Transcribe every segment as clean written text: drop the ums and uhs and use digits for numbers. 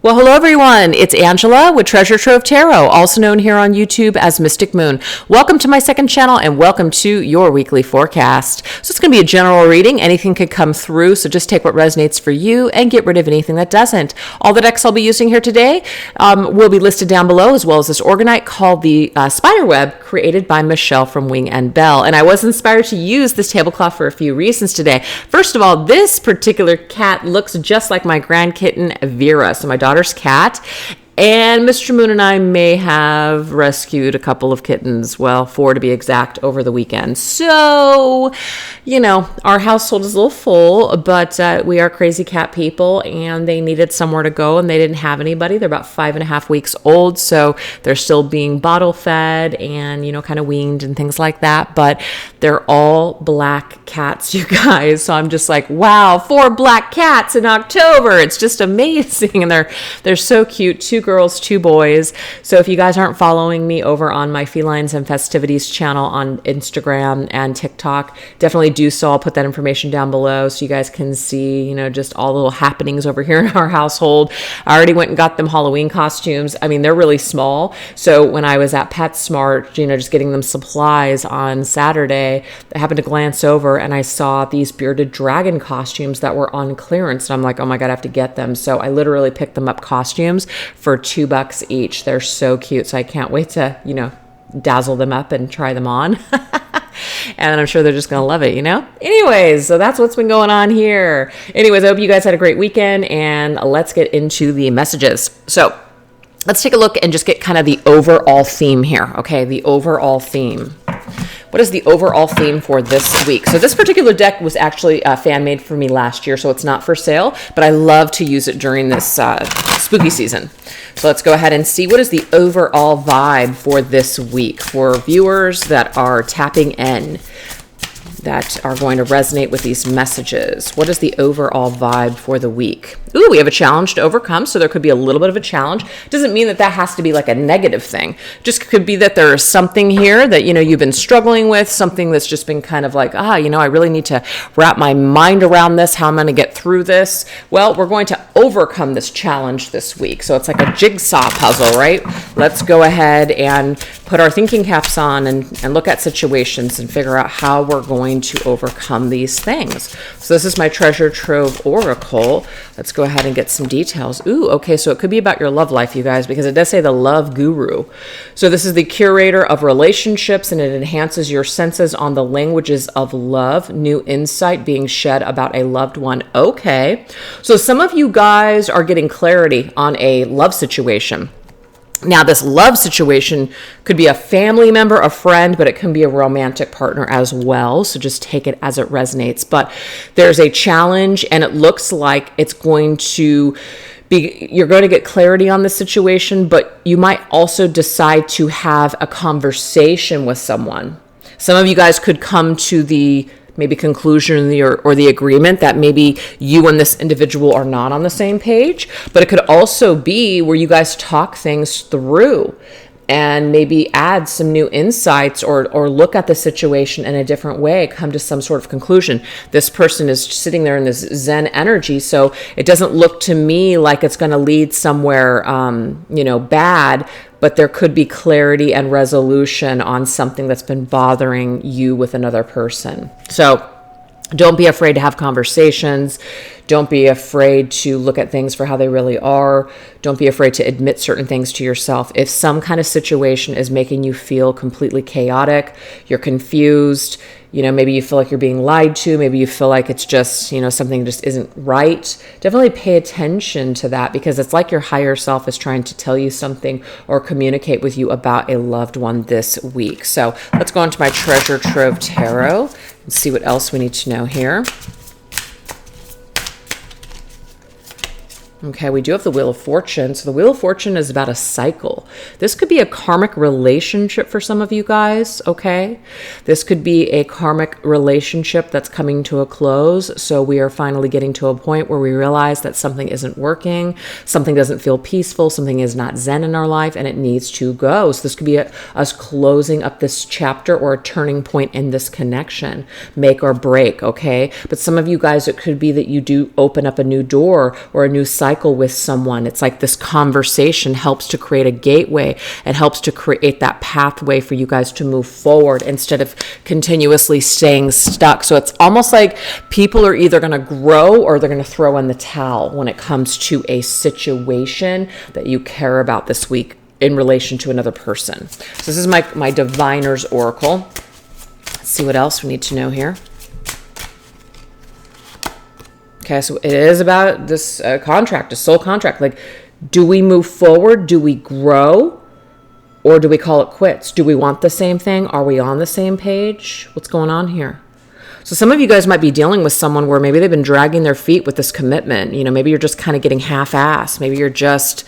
Well, hello everyone. It's Angela with Treasure Trove Tarot, also known here on YouTube as Mystic Moon. Welcome to my second channel and welcome to your weekly forecast. So it's going to be a general reading. Anything could come through, so just take what resonates for you and get rid of anything that doesn't. All the decks I'll be using here today will be listed down below, as well as this Organite called the Spider Web, created by Michelle from Wing and Bell. And I was inspired to use this tablecloth for a few reasons today. First of all, this particular cat looks just like my grand kitten Vera, so my daughter's cat. And Mr. Moon and I may have rescued a couple of kittens, well, 4 to be exact, over the weekend. So, you know, our household is a little full, but we are crazy cat people, and they needed somewhere to go, and they didn't have anybody. They're about 5.5 weeks old, so they're still being bottle fed and, you know, kind of weaned and things like that. But they're all black cats, you guys. So I'm just like, wow, 4 black cats in October. It's just amazing. And they're so cute. 2 girls, 2 boys. So if you guys aren't following me over on my Felines and Festivities channel on Instagram and TikTok, definitely do so. I'll put that information down below so you guys can see, you know, just all the little happenings over here in our household. I already went and got them Halloween costumes. I mean, they're really small. So when I was at PetSmart, you know, just getting them supplies on Saturday, I happened to glance over and I saw these bearded dragon costumes that were on clearance. And I'm like, oh my God, I have to get them. So I literally picked them up costumes for $2 each. They're so cute. So I can't wait to, you know, dazzle them up and try them on. And I'm sure they're just going to love it, you know? Anyways, so that's what's been going on here. Anyways, I hope you guys had a great weekend, and let's get into the messages. So let's take a look and just get kind of the overall theme here. Okay, the overall theme. What is the overall theme for this week? So this particular deck was actually fan made for me last year, so it's not for sale, but I love to use it during this spooky season. So let's go ahead and see what is the overall vibe for this week for viewers that are tapping in, that are going to resonate with these messages. What is the overall vibe for the week? Ooh, we have a challenge to overcome, so there could be a little bit of a challenge. Doesn't mean that that has to be like a negative thing. Just could be that there's something here that, you know, you've been struggling with, something that's just been kind of like, you know, I really need to wrap my mind around this, how I'm going to get through this. Well, we're going to overcome this challenge this week. So it's like a jigsaw puzzle, right? Let's go ahead and put our thinking caps on and look at situations and figure out how we're going to overcome these things. So this is my Treasure Trove Oracle. Let's go ahead and get some details. Ooh, okay, so it could be about your love life, you guys, because it does say the love guru. So this is the curator of relationships, and it enhances your senses on the languages of love. New insight being shed about a loved one. Okay, so some of you guys are getting clarity on a love situation. Now, this love situation could be a family member, a friend, but it can be a romantic partner as well. So just take it as it resonates. But there's a challenge, and it looks like it's going to be, you're going to get clarity on the situation, but you might also decide to have a conversation with someone. Some of you guys could come to the maybe conclusion or the agreement that maybe you and this individual are not on the same page, but it could also be where you guys talk things through and maybe add some new insights or look at the situation in a different way, come to some sort of conclusion. This person is sitting there in this Zen energy, so it doesn't look to me like it's going to lead somewhere, you know, bad, but there could be clarity and resolution on something that's been bothering you with another person. So don't be afraid to have conversations. Don't be afraid to look at things for how they really are. Don't be afraid to admit certain things to yourself. If some kind of situation is making you feel completely chaotic, you're confused, you know, maybe you feel like you're being lied to, maybe you feel like it's just, you know, something just isn't right, definitely pay attention to that, because it's like your higher self is trying to tell you something or communicate with you about a loved one this week. So let's go into my Treasure Trove Tarot and see what else we need to know here. Okay, we do have the Wheel of Fortune. So the Wheel of Fortune is about a cycle. This could be a karmic relationship for some of you guys, okay? This could be a karmic relationship that's coming to a close. So we are finally getting to a point where we realize that something isn't working, something doesn't feel peaceful, something is not zen in our life, and it needs to go. So this could be us closing up this chapter or a turning point in this connection, make or break, okay? But some of you guys, it could be that you do open up a new door or a new cycle cycle with someone. It's like this conversation helps to create a gateway. It helps to create that pathway for you guys to move forward instead of continuously staying stuck. So it's almost like people are either going to grow or they're going to throw in the towel when it comes to a situation that you care about this week in relation to another person. So this is my Diviner's Oracle. Let's see what else we need to know here. Okay, so it is about this contract, a soul contract. Like, do we move forward? Do we grow? Or do we call it quits? Do we want the same thing? Are we on the same page? What's going on here? So some of you guys might be dealing with someone where maybe they've been dragging their feet with this commitment. You know, maybe you're just kind of getting half-assed. Maybe you're just,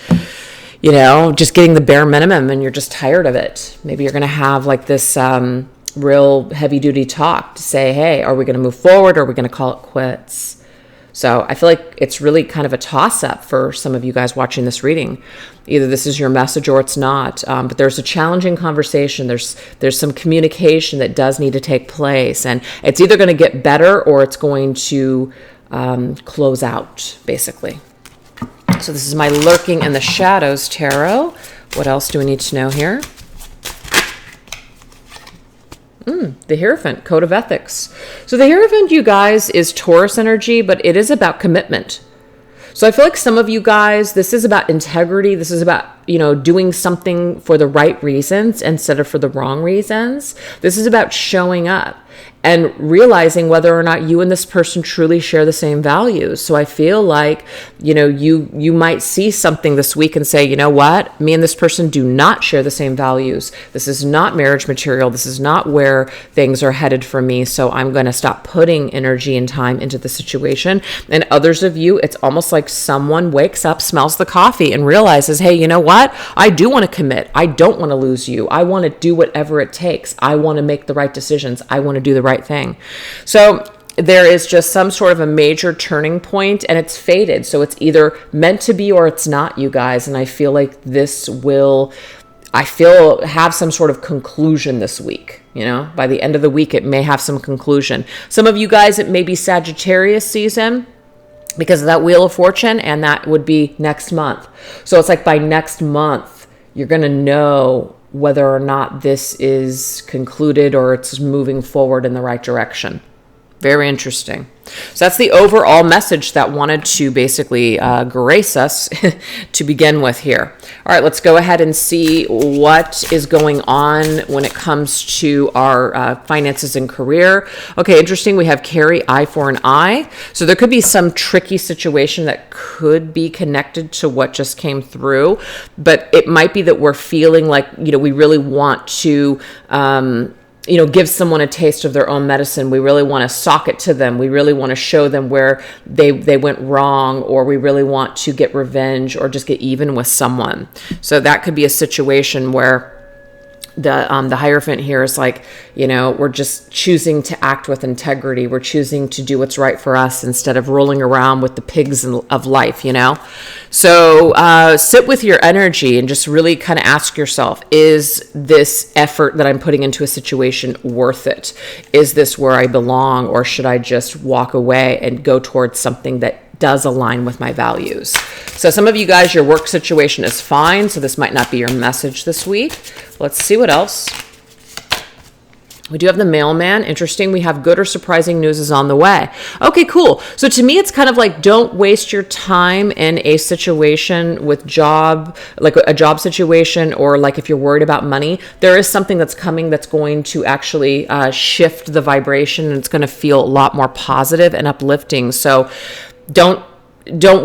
you know, just getting the bare minimum and you're just tired of it. Maybe you're going to have like this real heavy-duty talk to say, hey, are we going to move forward or are we going to call it quits? So I feel like it's really kind of a toss-up for some of you guys watching this reading. Either this is your message or it's not. But there's a challenging conversation. There's some communication that does need to take place. And it's either going to get better or it's going to close out, basically. So this is my Lurking in the Shadows tarot. What else do we need to know here? The Hierophant, Code of Ethics. So the Hierophant, you guys, is Taurus energy, but it is about commitment. So I feel like some of you guys, this is about integrity. This is about, you know, doing something for the right reasons instead of for the wrong reasons. This is about showing up and realizing whether or not you and this person truly share the same values. So I feel like, you know, you might see something this week and say, you know what, me and this person do not share the same values. This is not marriage material. This is not where things are headed for me. So I'm going to stop putting energy and time into the situation. And others of you, it's almost like someone wakes up, smells the coffee and realizes, hey, you know what? I do want to commit. I don't want to lose you. I want to do whatever it takes. I want to make the right decisions. I want to do the right thing. So there is just some sort of a major turning point and it's fated. So it's either meant to be or it's not, you guys. And I feel like this will, have some sort of conclusion this week. You know, by the end of the week, it may have some conclusion. Some of you guys, it may be Sagittarius season because of that Wheel of Fortune, and that would be next month. So it's like by next month, you're going to know whether or not this is concluded or it's moving forward in the right direction. Very interesting. So that's the overall message that wanted to basically grace us to begin with here. All right, let's go ahead and see what is going on when it comes to our finances and career. Okay, interesting. We have carry eye for an eye. So there could be some tricky situation that could be connected to what just came through, but it might be that we're feeling like, you know, we really want to give someone a taste of their own medicine. We really want to sock it to them. We really want to show them where they went wrong, or we really want to get revenge or just get even with someone. So that could be a situation where the Hierophant here is like, you know, we're just choosing to act with integrity. We're choosing to do what's right for us instead of rolling around with the pigs of life, you know? So sit with your energy and just really kind of ask yourself, is this effort that I'm putting into a situation worth it? Is this where I belong, or should I just walk away and go towards something that does align with my values? So some of you guys, your work situation is fine, so this might not be your message this week. Let's see what else. We do have the Mailman. Interesting. We have good or surprising news is on the way. Okay, cool. So to me, it's kind of like, don't waste your time in a situation with job, like a job situation, or like if you're worried about money, there is something that's coming that's going to actually shift the vibration, and it's going to feel a lot more positive and uplifting. So don't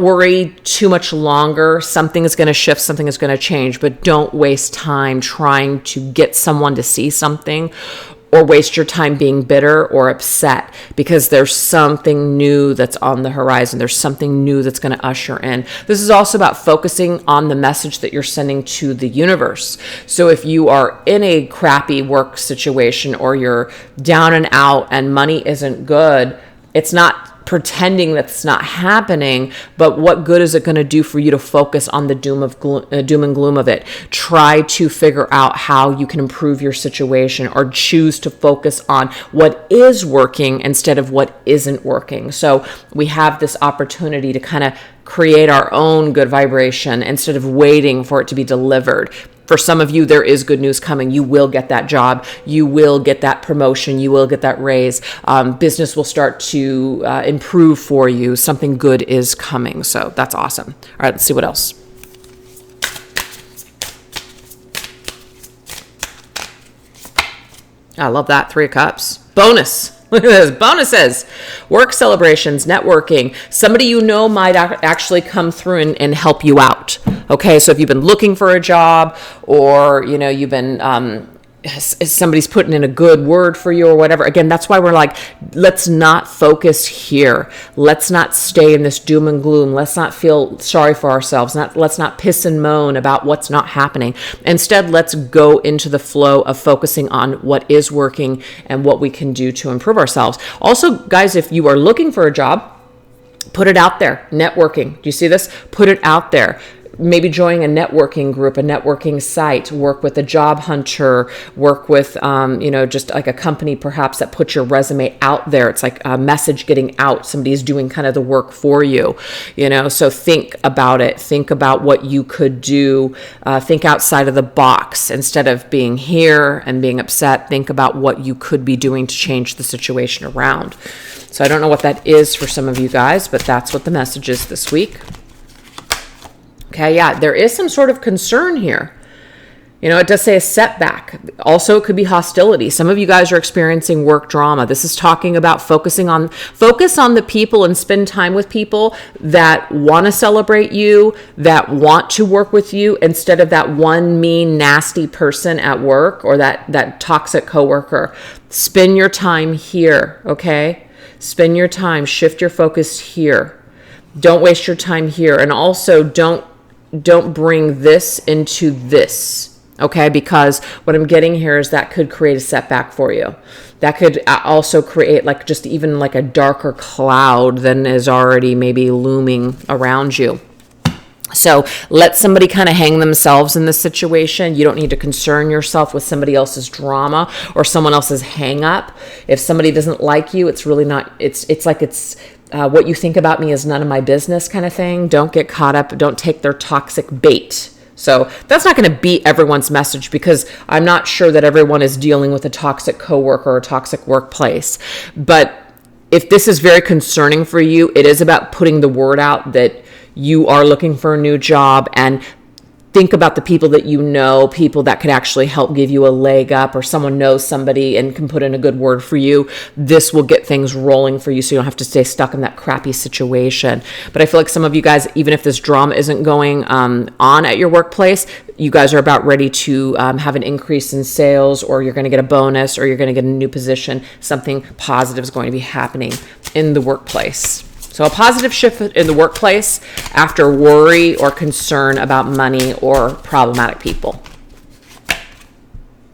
worry too much longer. Something is going to shift, something is going to change, but don't waste time trying to get someone to see something, or waste your time being bitter or upset, because there's something new that's on the horizon. There's something new that's going to usher in. This is also about focusing on the message that you're sending to the universe. So if you are in a crappy work situation, or you're down and out and money isn't good, it's not pretending that's not happening, but what good is it going to do for you to focus on the doom and gloom of it? Try to figure out how you can improve your situation, or choose to focus on what is working instead of what isn't working. So we have this opportunity to kind of create our own good vibration instead of waiting for it to be delivered. For some of you, there is good news coming. You will get that job. You will get that promotion. You will get that raise. Business will start to improve for you. Something good is coming. So that's awesome. All right, let's see what else. I love that. 3 of Cups. Bonus. Look at this. Bonuses. Work celebrations, networking. Somebody you know might actually come through and help you out. Okay, so if you've been looking for a job, or, you've been, somebody's putting in a good word for you or whatever. Again, that's why we're like, let's not focus here. Let's not stay in this doom and gloom. Let's not feel sorry for ourselves. Let's not piss and moan about what's not happening. Instead, let's go into the flow of focusing on what is working and what we can do to improve ourselves. Also, guys, if you are looking for a job, put it out there. Networking. Do you see this? Put it out there. Maybe join a networking group, a networking site, work with a job hunter, work with, just like a company perhaps that puts your resume out there. It's like a message getting out. Somebody's doing kind of the work for you, so think about it. Think about what you could do. Think outside of the box instead of being here and being upset. Think about what you could be doing to change the situation around. So I don't know what that is for some of you guys, but that's what the message is this week. Okay, yeah, there is some sort of concern here. It does say a setback. Also, it could be hostility. Some of you guys are experiencing work drama. This is talking about focus on the people and spend time with people that want to celebrate you, that want to work with you, instead of that one mean, nasty person at work, or that toxic coworker. Spend your time here, okay? Spend your time. Shift your focus here. Don't waste your time here. And also, don't bring this into this, okay? Because what I'm getting here is that could create a setback for you. That could also create just even a darker cloud than is already maybe looming around you. So let somebody kind of hang themselves in this situation. You don't need to concern yourself with somebody else's drama or someone else's hang up. If somebody doesn't like you, it's really not, it's what you think about me is none of my business kind of thing. Don't get caught up. Don't take their toxic bait. So that's not going to be everyone's message, because I'm not sure that everyone is dealing with a toxic coworker or a toxic workplace. But if this is very concerning for you, it is about putting the word out that you are looking for a new job, and think about the people that you know, people that could actually help give you a leg up, or someone knows somebody and can put in a good word for you. This will get things rolling for you, so you don't have to stay stuck in that crappy situation. But I feel like some of you guys, even if this drama isn't going on at your workplace, you guys are about ready to have an increase in sales, or you're going to get a bonus, or you're going to get a new position. Something positive is going to be happening in the workplace. So a positive shift in the workplace after worry or concern about money or problematic people.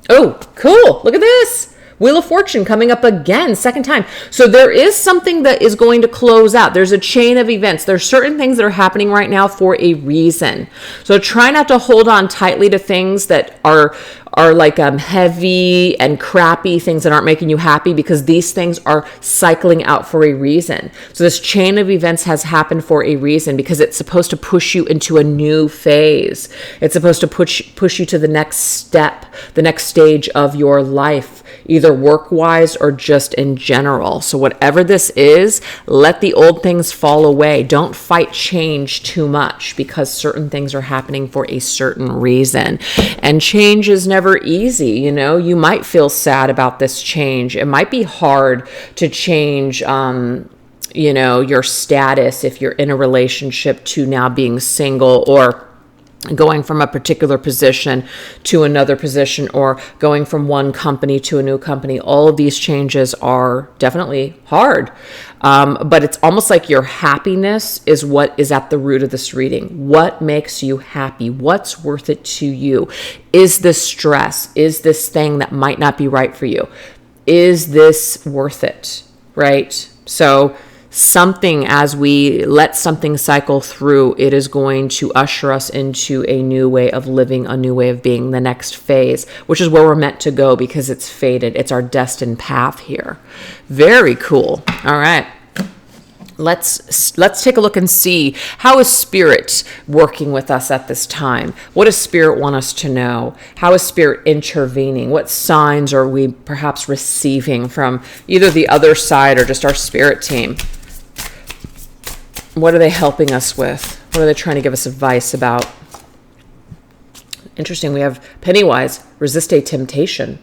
Oh, cool. Look at this. Wheel of Fortune coming up again, second time. So there is something that is going to close out. There's a chain of events. There's certain things that are happening right now for a reason. So try not to hold on tightly to things that are heavy and crappy, things that aren't making you happy, because these things are cycling out for a reason. So this chain of events has happened for a reason, because it's supposed to push you into a new phase. It's supposed to push you to the next step, the next stage of your life, either work-wise or just in general. So whatever this is, let the old things fall away. Don't fight change too much, because certain things are happening for a certain reason. And change is never easy. You might feel sad about this change. It might be hard to change, your status if you're in a relationship to now being single, or going from a particular position to another position, or going from one company to a new company. All of these changes are definitely hard. But it's almost like your happiness is what is at the root of this reading. What makes you happy? What's worth it to you? Is this stress? Is this thing that might not be right for you? Is this worth it? Right? So something, as we let something cycle through, it is going to usher us into a new way of living, a new way of being, the next phase, which is where we're meant to go because it's fated. It's our destined path here. Very cool. All right. Let's take a look and see, how is Spirit working with us at this time? What does Spirit want us to know? How is Spirit intervening? What signs are we perhaps receiving from either the other side or just our Spirit team? What are they helping us with? What are they trying to give us advice about? Interesting, we have Pennywise, resist a temptation.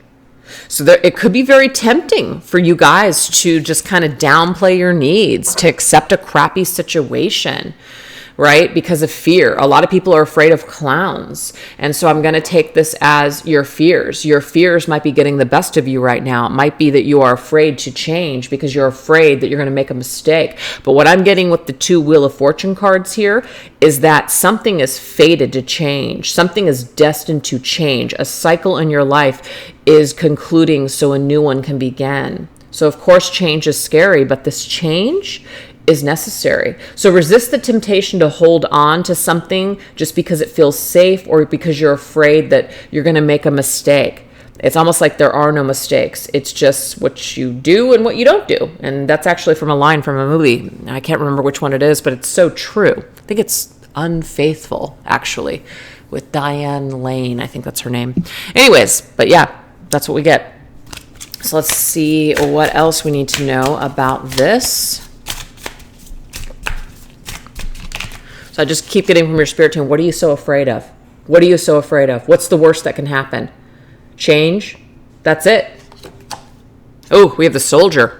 So it could be very tempting for you guys to just kind of downplay your needs, to accept a crappy situation, right? Because of fear. A lot of people are afraid of clowns. And so I'm going to take this as your fears. Your fears might be getting the best of you right now. It might be that you are afraid to change because you're afraid that you're going to make a mistake. But what I'm getting with the 2 Wheel of Fortune cards here is that something is fated to change. Something is destined to change. A cycle in your life is concluding so a new one can begin. So of course change is scary, but this change is necessary. So resist the temptation to hold on to something just because it feels safe or because you're afraid that you're going to make a mistake. It's almost like there are no mistakes. It's just what you do and what you don't do. And that's actually from a line from a movie. I can't remember which one it is, but it's so true. I think it's Unfaithful, actually, with Diane Lane. I think that's her name. Anyways, but yeah, that's what we get. So let's see what else we need to know about this. So I just keep getting from your Spirit team, what are you so afraid of? What are you so afraid of? What's the worst that can happen? Change? That's it. Oh, we have the Soldier.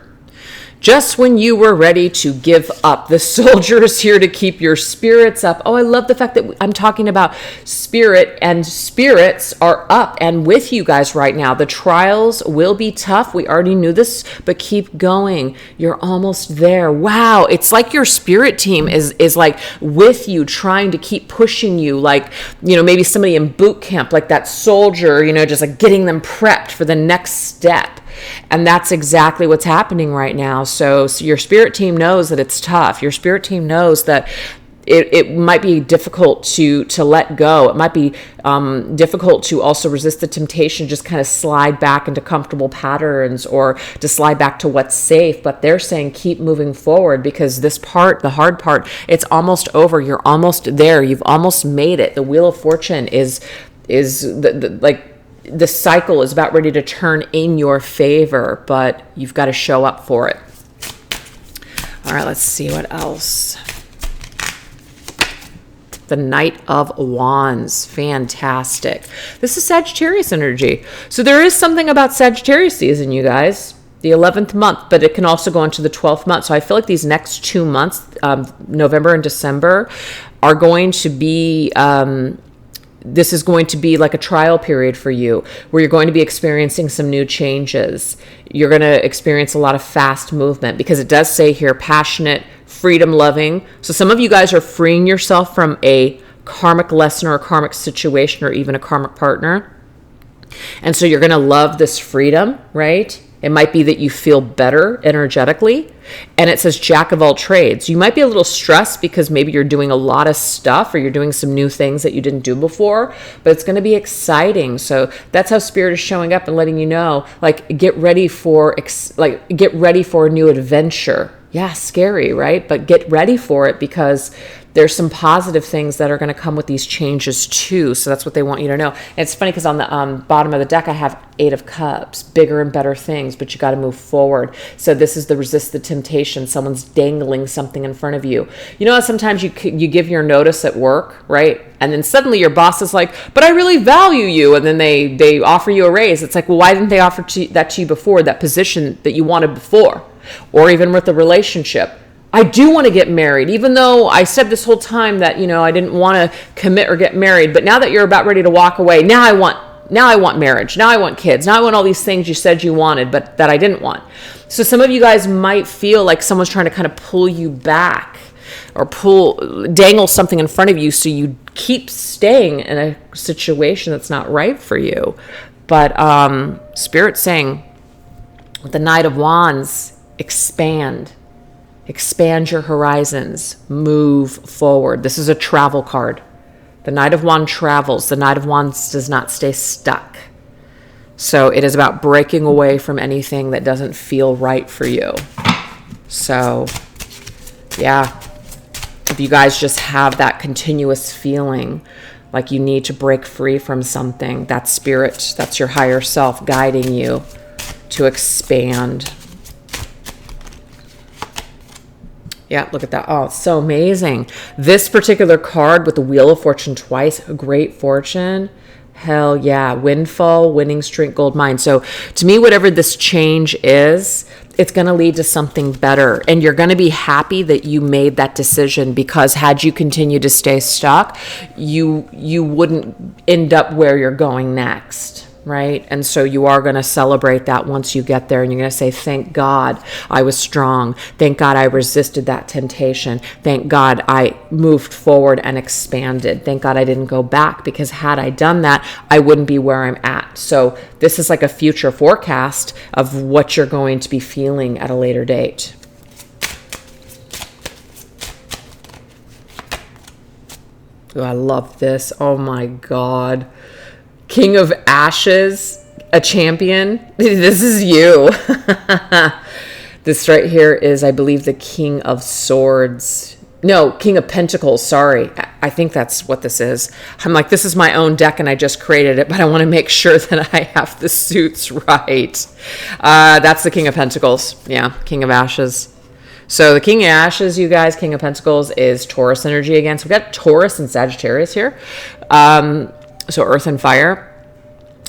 Just when you were ready to give up, the Soldier is here to keep your spirits up. Oh, I love the fact that I'm talking about spirit, and spirits are up and with you guys right now. The trials will be tough. We already knew this, but keep going. You're almost there. Wow. It's like your Spirit team is like with you, trying to keep pushing you, like, you know, maybe somebody in boot camp, like that soldier, you know, just like getting them prepped for the next step. And that's exactly what's happening right now. So your Spirit team knows that it's tough. Your Spirit team knows that it might be difficult to let go. It might be difficult to also resist the temptation, just kind of slide back into comfortable patterns or to slide back to what's safe. But they're saying keep moving forward, because this part, the hard part, it's almost over. You're almost there. You've almost made it. The Wheel of Fortune is the cycle is about ready to turn in your favor, but you've got to show up for it. All right, let's see what else. The Knight of Wands. Fantastic. This is Sagittarius energy. So there is something about Sagittarius season, you guys. The 11th month, but it can also go into the 12th month. So I feel like these next 2 months, November and December, are going to be... this is going to be like a trial period for you, where you're going to be experiencing some new changes. You're going to experience a lot of fast movement, because it does say here, passionate, freedom loving. So some of you guys are freeing yourself from a karmic lesson or a karmic situation or even a karmic partner. And so you're going to love this freedom, right? It might be that you feel better energetically. And it says Jack of all trades. You might be a little stressed because maybe you're doing a lot of stuff or you're doing some new things that you didn't do before, but it's going to be exciting. So that's how Spirit is showing up and letting you know, like, get ready for a new adventure. Yeah, scary, right? But get ready for it, because there's some positive things that are going to come with these changes too. So that's what they want you to know. And it's funny because on the bottom of the deck, I have 8 of Cups, bigger and better things, but you got to move forward. So this is the resist the temptation. Someone's dangling something in front of you. You know how sometimes you give your notice at work, right? And then suddenly your boss is like, but I really value you. And then they offer you a raise. It's like, well, why didn't they offer that to you before, that position that you wanted before? Or even with a relationship. I do want to get married, even though I said this whole time that, you know, I didn't want to commit or get married. But now that you're about ready to walk away, now I want marriage. Now I want kids. Now I want all these things you said you wanted, but that I didn't want. So some of you guys might feel like someone's trying to kind of pull you back or dangle something in front of you, so you keep staying in a situation that's not right for you. But Spirit's saying with the Knight of Wands, expand. expand your horizons, move forward. This is a travel card. The Knight of Wands travels. The Knight of Wands does not stay stuck. So it is about breaking away from anything that doesn't feel right for you. So, yeah, if you guys just have that continuous feeling like you need to break free from something, that's spirit, that's your higher self guiding you to expand. Yeah, look at that. Oh, it's so amazing. This particular card with the Wheel of Fortune twice, great fortune. Hell yeah. Windfall, winning streak, gold mine. So to me, whatever this change is, it's going to lead to something better. And you're going to be happy that you made that decision, because had you continued to stay stuck, you wouldn't end up where you're going next. Right? And so you are going to celebrate that once you get there, and you're going to say, thank God I was strong. Thank God I resisted that temptation. Thank God I moved forward and expanded. Thank God I didn't go back, because had I done that, I wouldn't be where I'm at. So this is like a future forecast of what you're going to be feeling at a later date. Ooh, I love this. Oh my God. King of Ashes, a champion. This is you. This right here is, I believe, the King of Swords. No, King of Pentacles. Sorry. I think that's what this is. I'm like, this is my own deck and I just created it, but I want to make sure that I have the suits right. That's the King of Pentacles. Yeah, King of Ashes. So the King of Ashes, you guys, King of Pentacles is Taurus energy again. So we've got Taurus and Sagittarius here. So earth and fire.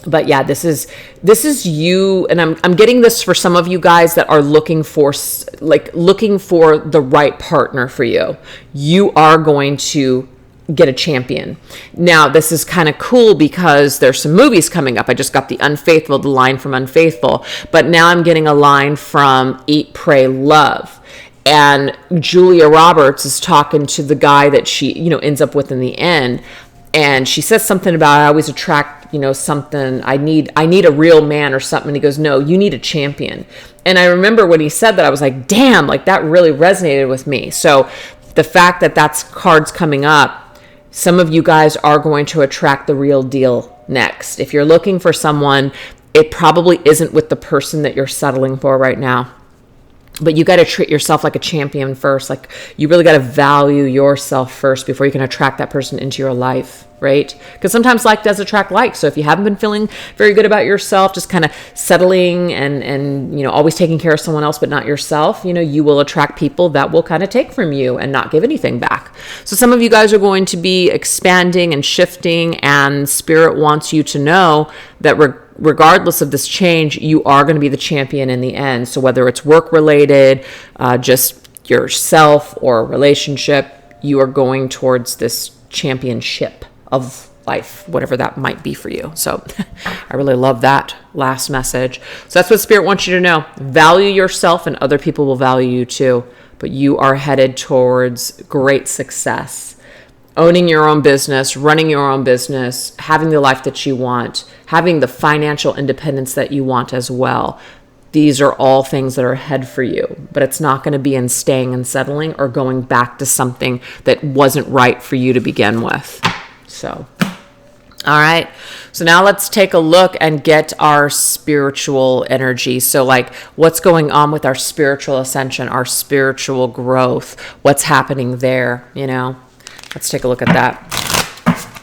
But yeah, this is you, and I'm getting this for some of you guys that are looking for the right partner for you. You are going to get a champion. Now, this is kind of cool because there's some movies coming up. I just got the Unfaithful, the line from Unfaithful, but now I'm getting a line from Eat, Pray, Love. And Julia Roberts is talking to the guy that she, ends up with in the end. And she says something about, I always attract, something, I need a real man or something. And he goes, no, you need a champion. And I remember when he said that, I was like, damn, like that really resonated with me. So the fact that that's cards coming up, some of you guys are going to attract the real deal next. If you're looking for someone, it probably isn't with the person that you're settling for right now. But you got to treat yourself like a champion first. Like, you really got to value yourself first before you can attract that person into your life, right? Because sometimes like does attract like. So if you haven't been feeling very good about yourself, just kind of settling and always taking care of someone else but not yourself, you will attract people that will kind of take from you and not give anything back. So some of you guys are going to be expanding and shifting, and Spirit wants you to know that regardless of this change, you are going to be the champion in the end. So whether it's work related, just yourself or a relationship, you are going towards this championship of life, whatever that might be for you. So I really love that last message. So that's what Spirit wants you to know. Value yourself and other people will value you too. But you are headed towards great success. Owning your own business, running your own business, having the life that you want, having the financial independence that you want as well. These are all things that are ahead for you, but it's not going to be in staying and settling or going back to something that wasn't right for you to begin with. So, all right. So now let's take a look and get our spiritual energy. So like, what's going on with our spiritual ascension, our spiritual growth? What's happening there, Let's take a look at that.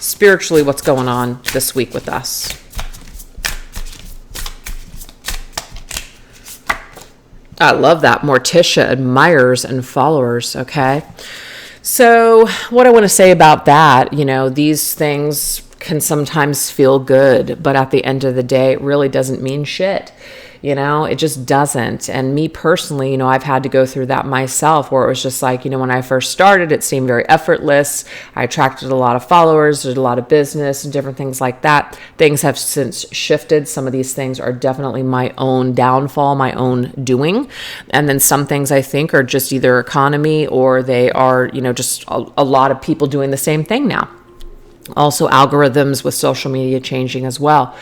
Spiritually, what's going on this week with us? I love that. Morticia admirers and followers, okay? So what I want to say about that, these things can sometimes feel good, but at the end of the day, it really doesn't mean shit. It just doesn't. And me personally, I've had to go through that myself, where it was just like, when I first started, it seemed very effortless. I attracted a lot of followers, did a lot of business and different things like that. Things have since shifted. Some of these things are definitely my own downfall, my own doing. And then some things I think are just either economy or they are, just a lot of people doing the same thing now. Also algorithms with social media changing as well.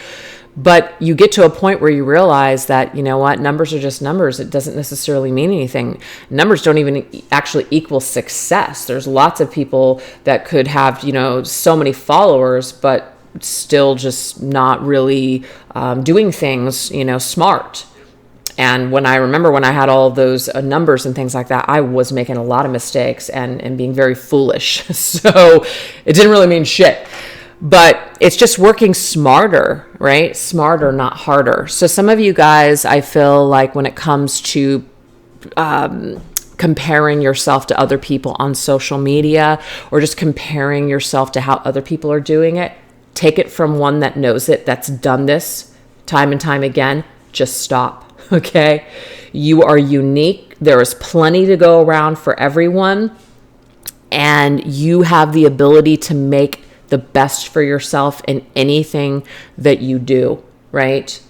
But you get to a point where you realize that, you know what, numbers are just numbers. It doesn't necessarily mean anything. Numbers don't even actually equal success. There's lots of people that could have, you know, so many followers, but still just not really doing things, you know, smart. And when I remember when I had all those numbers and things like that, I was making a lot of mistakes and being very foolish. So it didn't really mean shit. But it's just working smarter, right? Smarter, not harder. So some of you guys, I feel like when it comes to comparing yourself to other people on social media, or just comparing yourself to how other people are doing it, take it from one that knows it, that's done this time and time again. Just stop, okay? You are unique. There is plenty to go around for everyone. And you have the ability to make the best for yourself in anything that you do, right?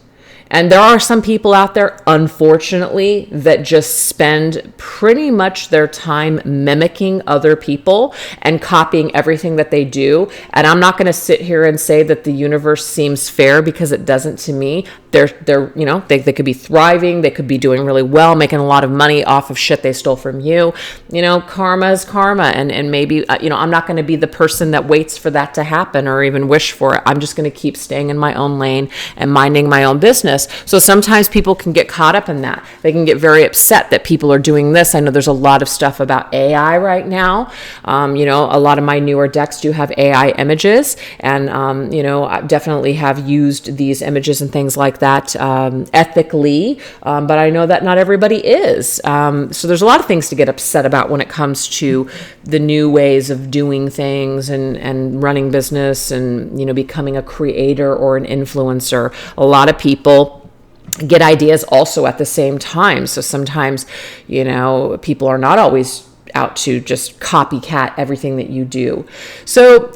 And there are some people out there, unfortunately, that just spend pretty much their time mimicking other people and copying everything that they do. And I'm not going to sit here and say that the universe seems fair, because it doesn't to me. They're you know, they could be thriving, they could be doing really well, making a lot of money off of shit they stole from you. You know, karma is karma, and maybe you know, I'm not going to be the person that waits for that to happen or even wish for it. I'm just going to keep staying in my own lane and minding my own business. So sometimes people can get caught up in that. They can get very upset that people are doing this. I know there's a lot of stuff about AI right now. You know, a lot of my newer decks do have AI images, and you know, I definitely have used these images and things like that ethically, but I know that not everybody is. So there's a lot of things to get upset about when it comes to the new ways of doing things and running business and, you know, becoming a creator or an influencer. A lot of people get ideas also at the same time. So sometimes, you know, people are not always out to just copycat everything that you do. So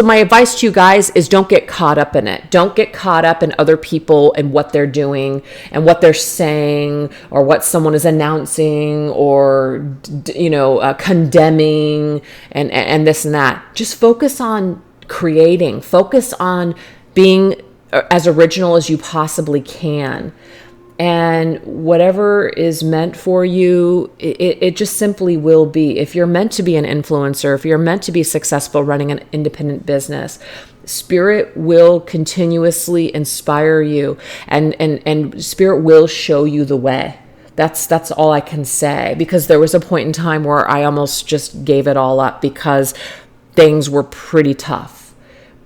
my advice to you guys is don't get caught up in it. Don't get caught up in other people and what they're doing and what they're saying or what someone is announcing or, you know, condemning and this and that. Just focus on creating. Focus on being as original as you possibly can. And whatever is meant for you, it just simply will be. If you're meant to be an influencer, if you're meant to be successful running an independent business, Spirit will continuously inspire you, and Spirit will show you the way. That's all I can say, because there was a point in time where I almost just gave it all up because things were pretty tough.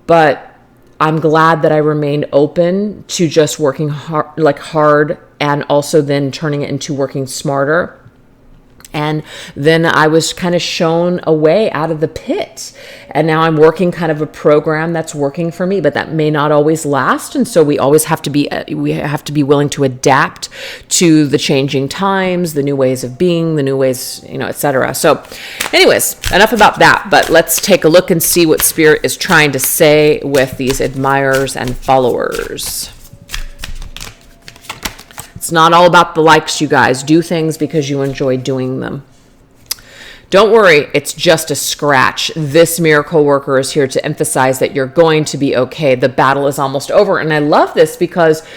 But I'm glad that I remained open to just working hard and also then turning it into working smarter. And then I was kind of shown a way out of the pit. And now I'm working kind of a program that's working for me, but that may not always last. And so we always have to be willing to adapt to the changing times, the new ways of being, the new ways, you know, etc. So anyways, enough about that, but let's take a look and see what Spirit is trying to say with these admirers and followers. It's not all about the likes, you guys. Do things because you enjoy doing them. Don't worry, it's just a scratch. This miracle worker is here to emphasize that you're going to be okay. The battle is almost over. And I love this because,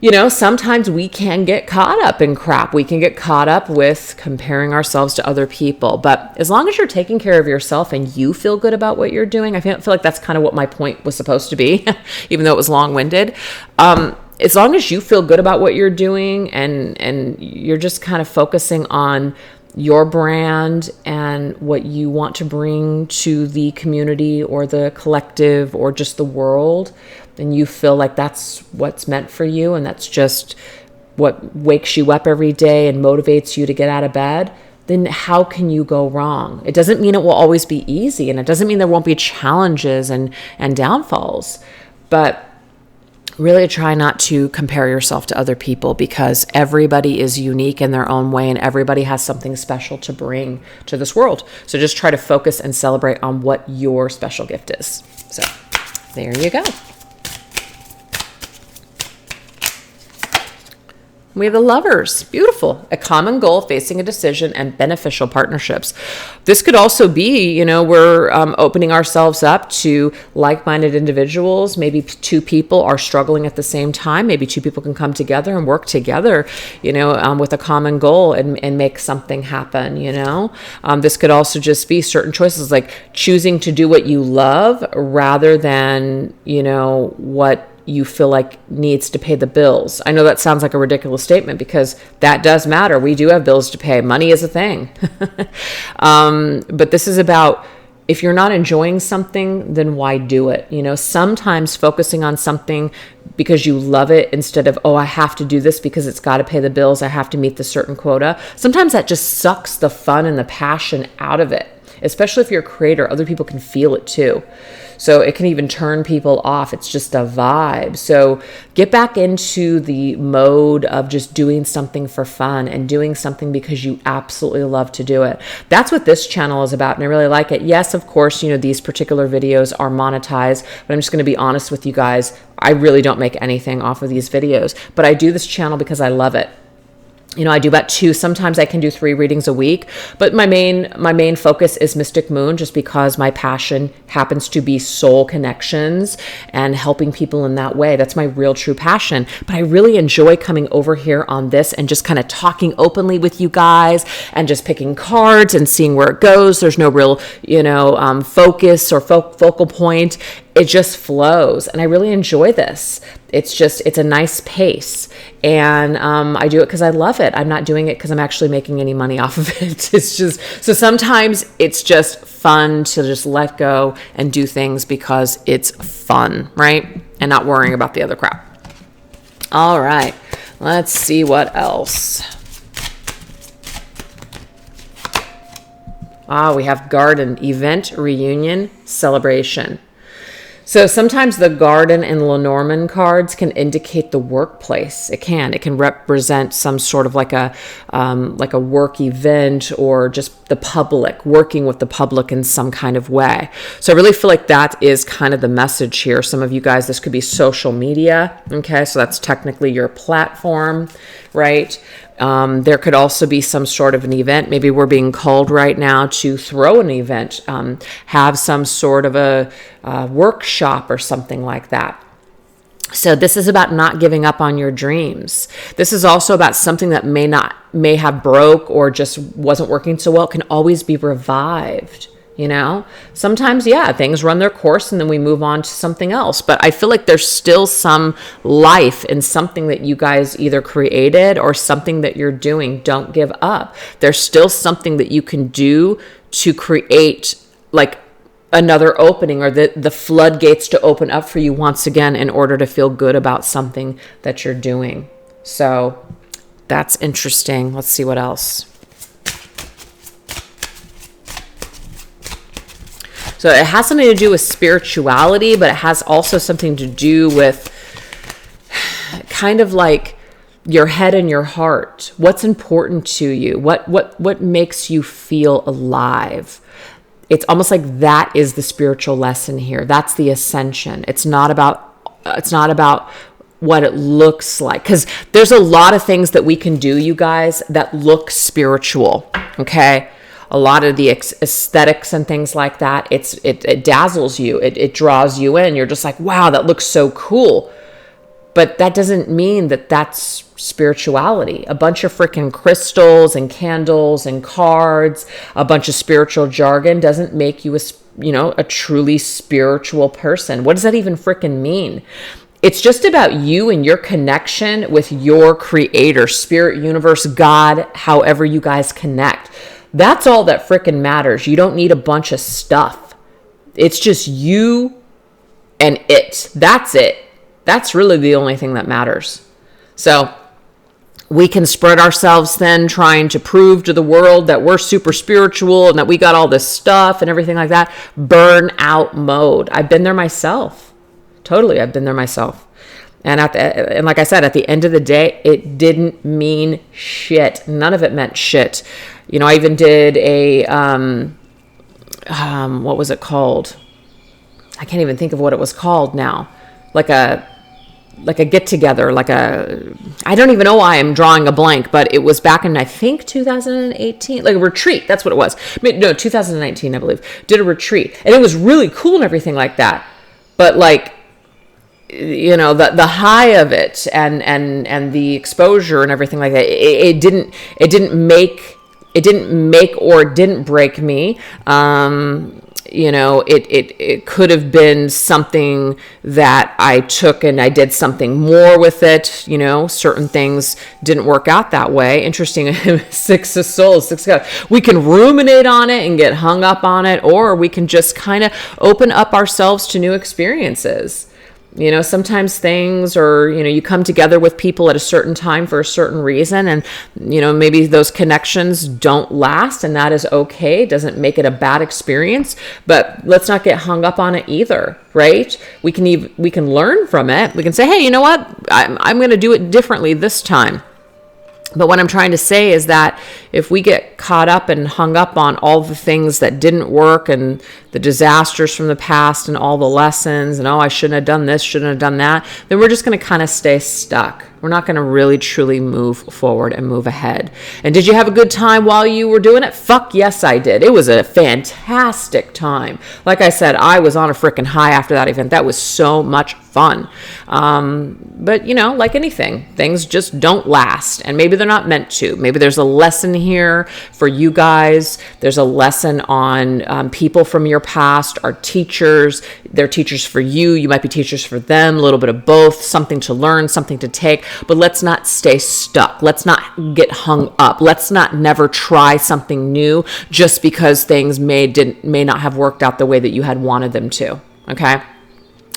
you know, sometimes we can get caught up in crap. We can get caught up with comparing ourselves to other people. But as long as you're taking care of yourself and you feel good about what you're doing, I feel like that's kind of what my point was supposed to be, even though it was long-winded. As long as you feel good about what you're doing and you're just kind of focusing on your brand and what you want to bring to the community or the collective or just the world, and you feel like that's what's meant for you and that's just what wakes you up every day and motivates you to get out of bed, then how can you go wrong? It doesn't mean it will always be easy, and it doesn't mean there won't be challenges and downfalls, but really try not to compare yourself to other people, because everybody is unique in their own way and everybody has something special to bring to this world. So just try to focus and celebrate on what your special gift is. So there you go. We have the Lovers. Beautiful. A common goal, facing a decision, and beneficial partnerships. This could also be, we're opening ourselves up to like-minded individuals. Maybe two people are struggling at the same time. Maybe two people can come together and work together, with a common goal and make something happen, This could also just be certain choices, like choosing to do what you love rather than, what you feel like needs to pay the bills. I know that sounds like a ridiculous statement because that does matter. We do have bills to pay. Money is a thing. But this is about, if you're not enjoying something, then why do it? Sometimes focusing on something because you love it instead of, I have to do this because it's got to pay the bills. I have to meet the certain quota. Sometimes that just sucks the fun and the passion out of it. Especially if you're a creator, other people can feel it too. So it can even turn people off. It's just a vibe. So get back into the mode of just doing something for fun and doing something because you absolutely love to do it. That's what this channel is about, and I really like it. Yes, of course, these particular videos are monetized, but I'm just going to be honest with you guys. I really don't make anything off of these videos, but I do this channel because I love it. I do about 2, sometimes I can do 3 readings a week, but my main focus is Mystic Moon, just because my passion happens to be soul connections and helping people in that way. That's my real true passion. But I really enjoy coming over here on this and just kind of talking openly with you guys and just picking cards and seeing where it goes. There's no real, focus or focal point. It just flows, and I really enjoy this. It's a nice pace, and I do it because I love it. I'm not doing it because I'm actually making any money off of it. It's just, so sometimes it's just fun to just let go and do things because it's fun, right? And not worrying about the other crap. All right, let's see what else. We have Garden, event, reunion, celebration. So sometimes the Garden and Lenormand cards can indicate the workplace. It can represent some sort of like a work event, or just the public, working with the public in some kind of way. So I really feel like that is kind of the message here. Some of you guys, this could be social media. Okay, so that's technically your platform, right? There could also be some sort of an event. Maybe we're being called right now to throw an event, have some sort of a workshop or something like that. So this is about not giving up on your dreams. This is also about something that may have broke or just wasn't working so well. It can always be revived. Sometimes, things run their course and then we move on to something else. But I feel like there's still some life in something that you guys either created or something that you're doing. Don't give up. There's still something that you can do to create like another opening, or the floodgates to open up for you once again in order to feel good about something that you're doing. So that's interesting. Let's see what else. So it has something to do with spirituality, but it has also something to do with kind of like your head and your heart. What's important to you? What makes you feel alive? It's almost like that is the spiritual lesson here. That's the ascension. It's not about what it looks like, because there's a lot of things that we can do, you guys, that look spiritual. Okay. A lot of the aesthetics and things like that, it dazzles you. It draws you in. You're just like, wow, that looks so cool. But that doesn't mean that that's spirituality. A bunch of freaking crystals and candles and cards, a bunch of spiritual jargon doesn't make you a truly spiritual person. What does that even freaking mean? It's just about you and your connection with your creator, spirit, universe, God, however you guys connect. That's all that freaking matters. You don't need a bunch of stuff. It's just you and it. That's it. That's really the only thing that matters. So we can spread ourselves thin trying to prove to the world that we're super spiritual and that we got all this stuff and everything like that. Burnout mode. I've been there myself. Totally, I've been there myself. And like I said, at the end of the day, it didn't mean shit. None of it meant shit. I even did a, what was it called? I can't even think of what it was called now. Like a get together, I don't even know why I'm drawing a blank, but it was back in, I think 2018, like a retreat. That's what it was. No, 2019, I believe, did a retreat, and it was really cool and everything like that. But like, you know, the high of it and the exposure and everything like that, it didn't make or didn't break me. You know, it could have been something that I took and I did something more with it. You know, certain things didn't work out that way. Interesting. Six of Souls, Six of God. We can ruminate on it and get hung up on it, or we can just kind of open up ourselves to new experiences. You know, sometimes things, or, you know, you come together with people at a certain time for a certain reason, and, you know, maybe those connections don't last, and that is okay. It doesn't make it a bad experience, but let's not get hung up on it either, right? We can learn from it. We can say, hey, you know what? I'm going to do it differently this time. But what I'm trying to say is that if we get caught up and hung up on all the things that didn't work and the disasters from the past and all the lessons and, oh, I shouldn't have done this, shouldn't have done that, then we're just going to kind of stay stuck. We're not going to really truly move forward and move ahead. And did you have a good time while you were doing it? Fuck yes, I did. It was a fantastic time. Like I said, I was on a freaking high after that event. That was so much fun. But, you know, like anything, things just don't last, and maybe they're not meant to. Maybe there's a lesson here for you guys. There's a lesson on people from your past are teachers. They're teachers for you. You might be teachers for them, a little bit of both, something to learn, something to take. But let's not stay stuck. Let's not get hung up. Let's not never try something new just because things may not have worked out the way that you had wanted them to. Okay?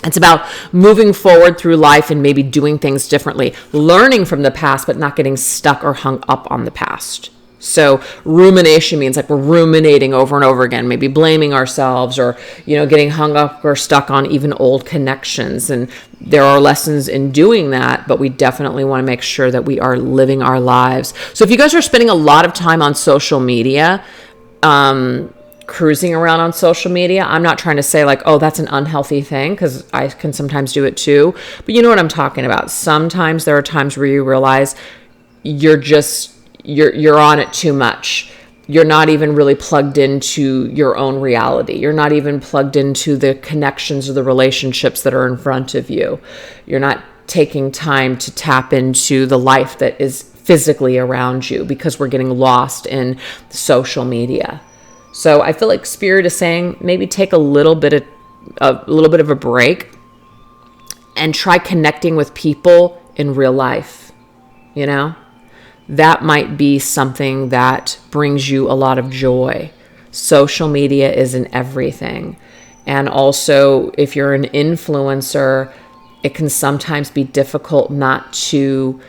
It's about moving forward through life and maybe doing things differently, learning from the past, but not getting stuck or hung up on the past. So rumination means like we're ruminating over and over again, maybe blaming ourselves, or, you know, getting hung up or stuck on even old connections. And there are lessons in doing that, but we definitely want to make sure that we are living our lives. So if you guys are spending a lot of time on social media, cruising around on social media, I'm not trying to say like, oh, that's an unhealthy thing, because I can sometimes do it too. But you know what I'm talking about. Sometimes there are times where you realize you're on it too much. You're not even really plugged into your own reality. You're not even plugged into the connections or the relationships that are in front of you. You're not taking time to tap into the life that is physically around you, because we're getting lost in social media. So I feel like Spirit is saying maybe take a little bit of a break and try connecting with people in real life. You know, that might be something that brings you a lot of joy. Social media isn't everything. And also, if you're an influencer, it can sometimes be difficult not to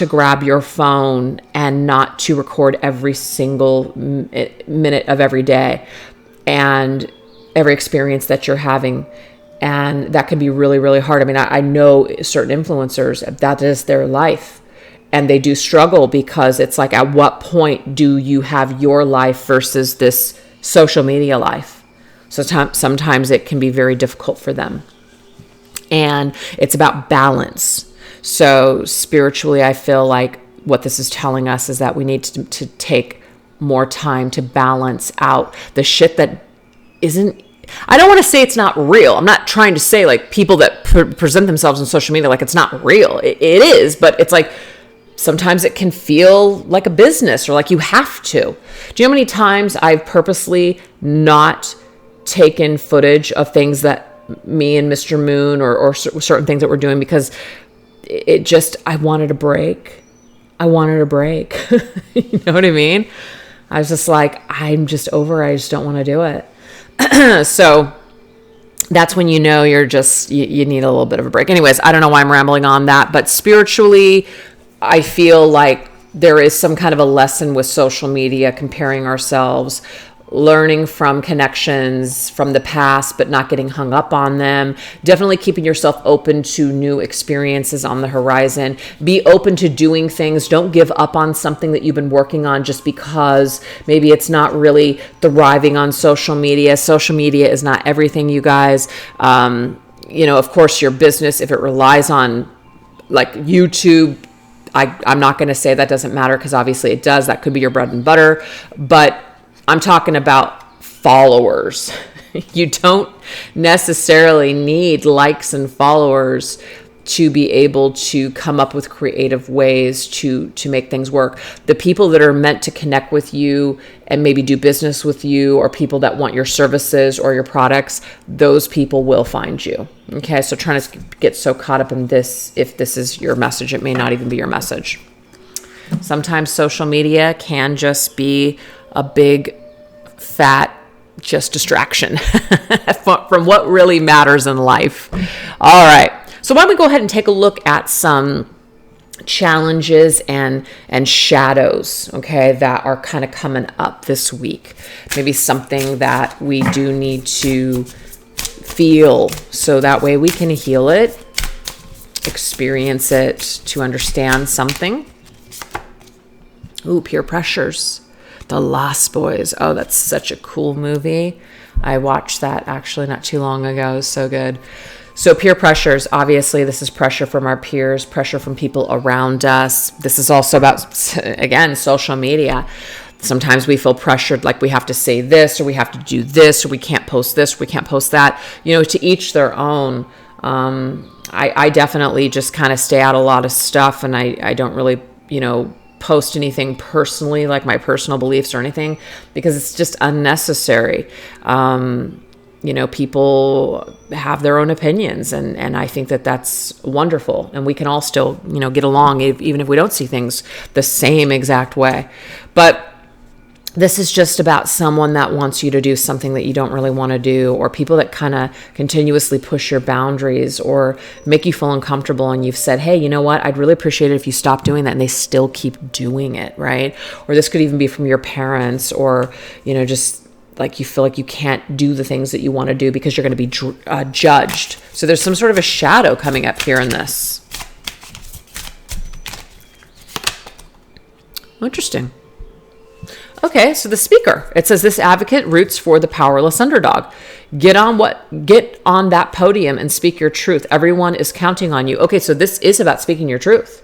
grab your phone and not to record every single minute of every day and every experience that you're having. And that can be really, really hard. I mean, I know certain influencers, that is their life. And they do struggle, because it's like, at what point do you have your life versus this social media life? So sometimes it can be very difficult for them. And it's about balance. So spiritually, I feel like what this is telling us is that we need to take more time to balance out the shit that isn't, I don't want to say it's not real. I'm not trying to say like people that present themselves on social media like it's not real. It is, but it's like sometimes it can feel like a business, or like you have to. Do you know how many times I've purposely not taken footage of things that me and Mr. Moon or certain things that we're doing, because it just, I wanted a break. You know what I mean? I was just like, I'm just over. I just don't want to do it. So that's when you know you're just, you need a little bit of a break. Anyways, I don't know why I'm rambling on that, but spiritually, I feel like there is some kind of a lesson with social media, comparing ourselves, learning from connections from the past, but not getting hung up on them. Definitely keeping yourself open to new experiences on the horizon. Be open to doing things. Don't give up on something that you've been working on just because maybe it's not really thriving on social media. Social media is not everything, you guys. of course, your business, if it relies on like YouTube, I'm not going to say that doesn't matter, because obviously it does. That could be your bread and butter. But I'm talking about followers. You don't necessarily need likes and followers to be able to come up with creative ways to make things work. The people that are meant to connect with you and maybe do business with you, or people that want your services or your products, those people will find you. Okay, so trying to get so caught up in this, if this is your message, it may not even be your message. Sometimes social media can just be a big, fat, just distraction from what really matters in life. All right. So why don't we go ahead and take a look at some challenges and shadows, okay, that are kind of coming up this week. Maybe something that we do need to feel, so that way we can heal it, experience it, to understand something. Ooh, peer pressures. The Lost Boys. Oh, that's such a cool movie. I watched that actually not too long ago. It was so good. So peer pressures, obviously this is pressure from our peers, pressure from people around us. This is also about, again, social media. Sometimes we feel pressured, like we have to say this, or we have to do this, or we can't post this, or we can't post that. To each their own. I definitely just kind of stay out a lot of stuff, and I don't really, post anything personally, like my personal beliefs or anything, because it's just unnecessary. People have their own opinions, and I think that that's wonderful. And we can all still, get along, even if we don't see things the same exact way. But this is just about someone that wants you to do something that you don't really want to do, or people that kind of continuously push your boundaries or make you feel uncomfortable. And you've said, hey, you know what? I'd really appreciate it if you stopped doing that. And they still keep doing it, right? Or this could even be from your parents, or, just like you feel like you can't do the things that you want to do because you're going to be judged. So there's some sort of a shadow coming up here in this. Interesting. Okay, so the speaker, it says, this advocate roots for the powerless underdog. Get on that podium and speak your truth. Everyone is counting on you. Okay, so this is about speaking your truth.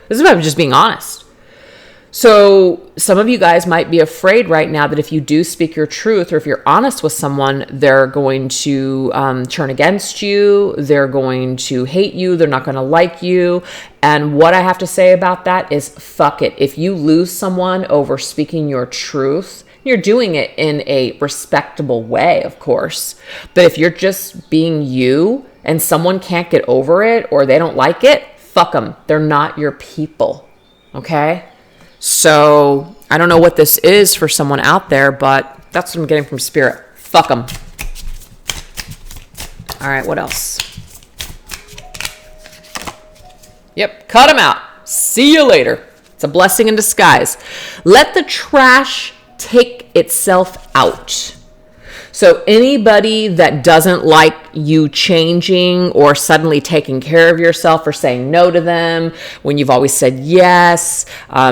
This is about just being honest. So some of you guys might be afraid right now that if you do speak your truth, or if you're honest with someone, they're going to turn against you. They're going to hate you. They're not going to like you. And what I have to say about that is, fuck it. If you lose someone over speaking your truth, you're doing it in a respectable way, of course. But if you're just being you and someone can't get over it, or they don't like it, fuck them. They're not your people. Okay? So I don't know what this is for someone out there, but that's what I'm getting from Spirit. Fuck them. All right, what else? Yep, cut them out. See you later. It's a blessing in disguise. Let the trash take itself out. So anybody that doesn't like you changing, or suddenly taking care of yourself, or saying no to them when you've always said yes,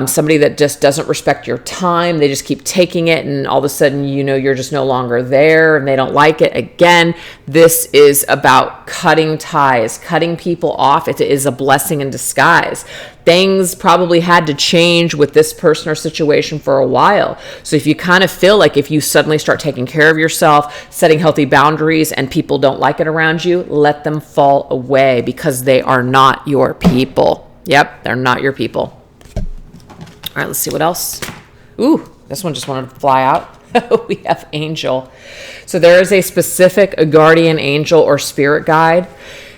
somebody that just doesn't respect your time, they just keep taking it, and all of a sudden, you're just no longer there and they don't like it. Again, this is about cutting ties, cutting people off. It is a blessing in disguise. Things probably had to change with this person or situation for a while. So if you kind of feel like if you suddenly start taking care of yourself, setting healthy boundaries, and people don't like it around you, let them fall away, because they are not your people. Yep, they're not your people. All right, let's see what else. Ooh, this one just wanted to fly out. We have angel. So there is a specific guardian angel or spirit guide.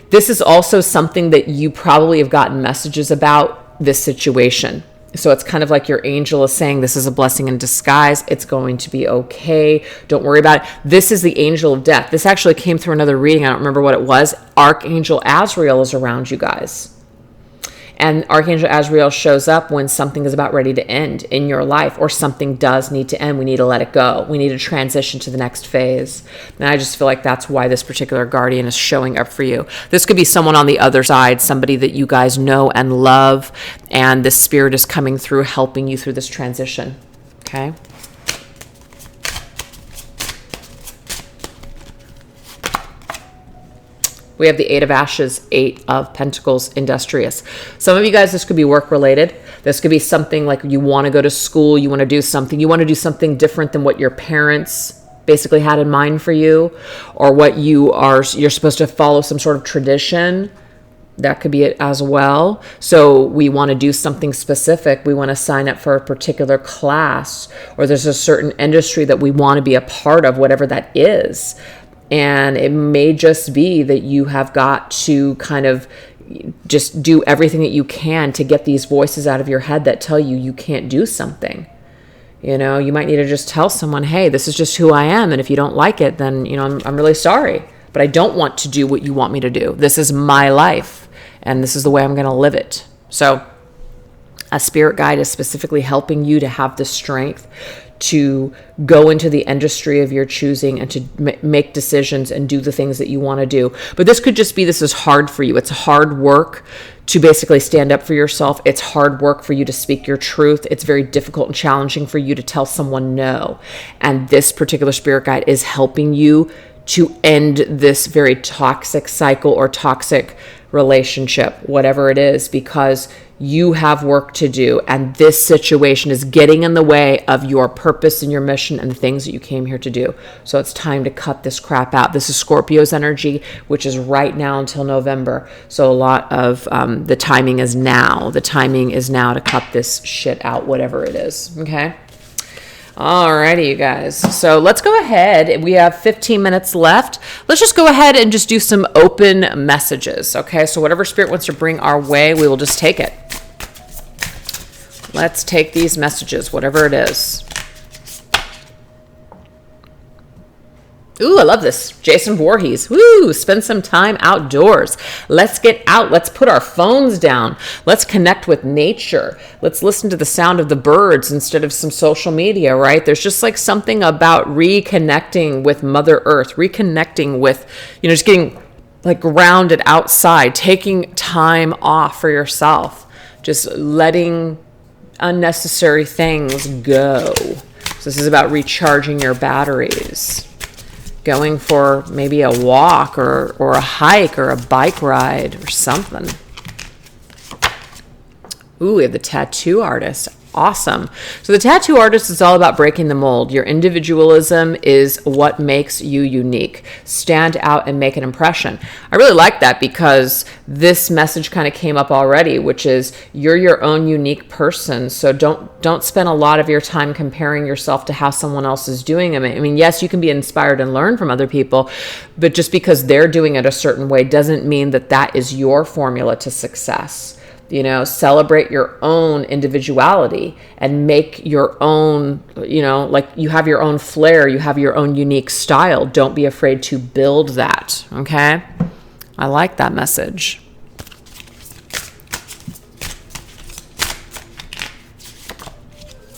This is also something that you probably have gotten messages about, this situation. So it's kind of like your angel is saying, this is a blessing in disguise. It's going to be okay. Don't worry about it. This is the angel of death. This actually came through another reading. I don't remember what it was. Archangel Azrael is around you guys. And Archangel Azrael shows up when something is about ready to end in your life, or something does need to end. We need to let it go. We need to transition to the next phase. And I just feel like that's why this particular guardian is showing up for you. This could be someone on the other side, somebody that you guys know and love, and this spirit is coming through, helping you through this transition. Okay? We have the Eight of Ashes, Eight of Pentacles, industrious. Some of you guys, this could be work related. This could be something like you want to go to school, you want to do something different than what your parents basically had in mind for you, or what you're supposed to follow some sort of tradition. That could be it as well. So we want to do something specific. We want to sign up for a particular class, or there's a certain industry that we want to be a part of, whatever that is. And it may just be that you have got to kind of just do everything that you can to get these voices out of your head that tell you can't do something. You know, you might need to just tell someone, hey, this is just who I am. And if you don't like it, then, I'm really sorry. But I don't want to do what you want me to do. This is my life. And this is the way I'm going to live it. So a spirit guide is specifically helping you to have the strength to go into the industry of your choosing and to make decisions and do the things that you want to do. But this could just be, this is hard for you. It's hard work to basically stand up for yourself. It's hard work for you to speak your truth. It's very difficult and challenging for you to tell someone no. And this particular spirit guide is helping you to end this very toxic cycle or toxic relationship, whatever it is, because you have work to do, and this situation is getting in the way of your purpose and your mission and the things that you came here to do. So it's time to cut this crap out. This is Scorpio's energy, which is right now until November. So a lot of the timing is now. The timing is now to cut this shit out, whatever it is. Okay. Alrighty, you guys. So let's go ahead. We have 15 minutes left. Let's just go ahead and just do some open messages. Okay, so whatever spirit wants to bring our way, we will just take it. Let's take these messages, whatever it is. Ooh, I love this. Jason Voorhees. Woo, spend some time outdoors. Let's get out. Let's put our phones down. Let's connect with nature. Let's listen to the sound of the birds instead of some social media, right? There's just like something about reconnecting with Mother Earth, reconnecting with, just getting like grounded outside, taking time off for yourself, just letting unnecessary things go. So this is about recharging your batteries. Going for maybe a walk or a hike or a bike ride or something. Ooh, we have the tattoo artist. Awesome. So the tattoo artist is all about breaking the mold. Your individualism is what makes you unique. Stand out and make an impression. I really like that because this message kind of came up already, which is you're your own unique person. So don't spend a lot of your time comparing yourself to how someone else is doing it. I mean, yes, you can be inspired and learn from other people, but just because they're doing it a certain way doesn't mean that that is your formula to success. Celebrate your own individuality and make your own, like you have your own flair, you have your own unique style. Don't be afraid to build that. Okay. I like that message.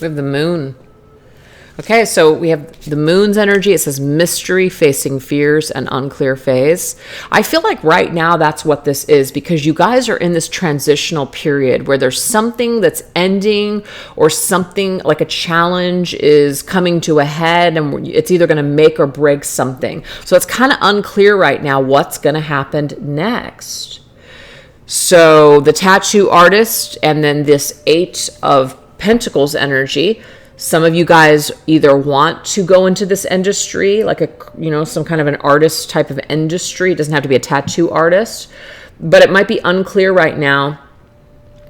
We have the moon. Okay, so we have the moon's energy. It says mystery, facing fears, and unclear phase. I feel like right now that's what this is, because you guys are in this transitional period where there's something that's ending or something like a challenge is coming to a head, and it's either going to make or break something. So it's kind of unclear right now what's going to happen next. So the tattoo artist and then this Eight of Pentacles energy. Some of you guys either want to go into this industry, like some kind of an artist type of industry. It doesn't have to be a tattoo artist, but it might be unclear right now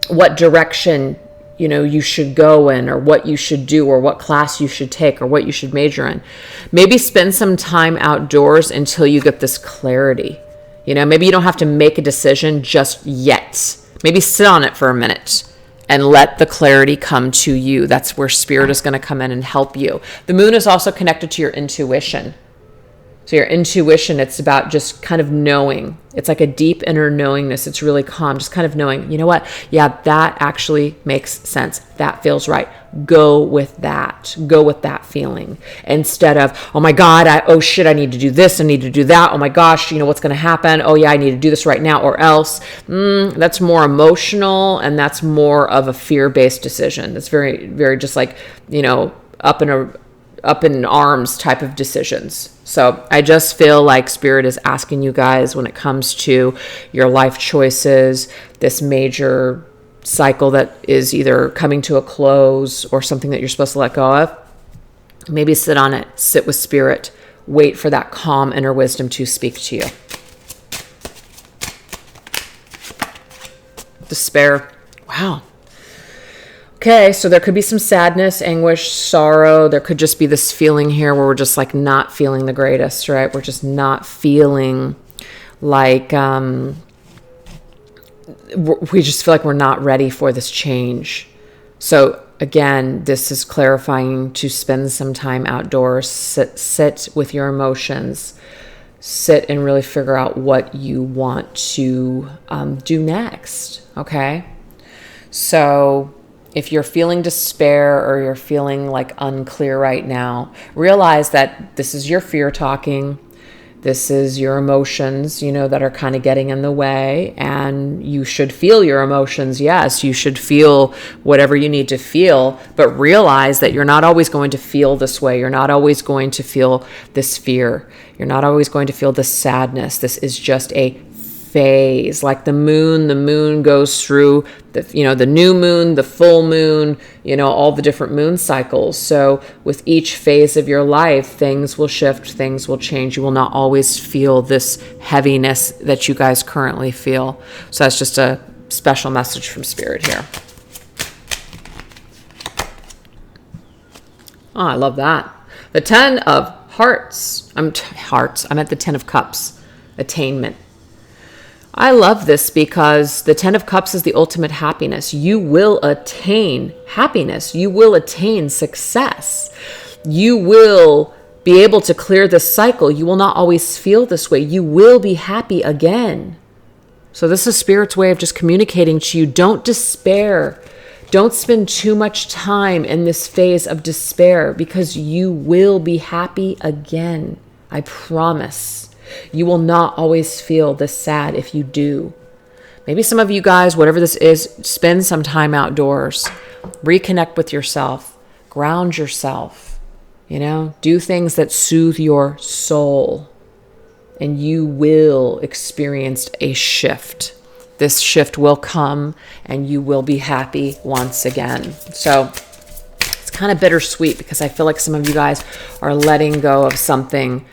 what direction, you should go in, or what you should do, or what class you should take, or what you should major in. Maybe spend some time outdoors until you get this clarity. Maybe you don't have to make a decision just yet. Maybe sit on it for a minute and let the clarity come to you. That's where spirit is going to come in and help you. The moon is also connected to your intuition. So your intuition, it's about just kind of knowing. It's like a deep inner knowingness. It's really calm, just kind of knowing, you know what? Yeah, that actually makes sense. That feels right. Go with that. Go with that feeling. Instead of, oh my God, oh shit, I need to do this. I need to do that. Oh my gosh, what's going to happen? Oh yeah, I need to do this right now or else. That's more emotional, and that's more of a fear-based decision. It's very, very just like, up in a up in arms type of decisions. So I just feel like Spirit is asking you guys, when it comes to your life choices, this major cycle that is either coming to a close or something that you're supposed to let go of, maybe sit on it, sit with Spirit, wait for that calm inner wisdom to speak to you. Despair. Wow. Okay, so there could be some sadness, anguish, sorrow. There could just be this feeling here where we're just like not feeling the greatest, right? We're just not feeling like, we just feel like we're not ready for this change. So again, this is clarifying to spend some time outdoors, sit with your emotions, sit and really figure out what you want to do next, okay? So if you're feeling despair or you're feeling like unclear right now, realize that this is your fear talking. This is your emotions, that are kind of getting in the way, and you should feel your emotions. Yes, you should feel whatever you need to feel, but realize that you're not always going to feel this way. You're not always going to feel this fear. You're not always going to feel this sadness. This is just a phase. Like the moon goes through the new moon, the full moon, all the different moon cycles. So with each phase of your life, things will shift, things will change. You will not always feel this heaviness that you guys currently feel. So that's just a special message from Spirit here. Oh, I love that. The 10 of hearts. I'm at the 10 of cups. Attainment. I love this because the 10 of cups is the ultimate happiness. You will attain happiness. You will attain success. You will be able to clear this cycle. You will not always feel this way. You will be happy again. So this is Spirit's way of just communicating to you. Don't despair. Don't spend too much time in this phase of despair, because you will be happy again. I promise. You will not always feel this sad if you do. Maybe some of you guys, whatever this is, spend some time outdoors. Reconnect with yourself. Ground yourself. Do things that soothe your soul. And you will experience a shift. This shift will come and you will be happy once again. So it's kind of bittersweet, because I feel like some of you guys are letting go of something.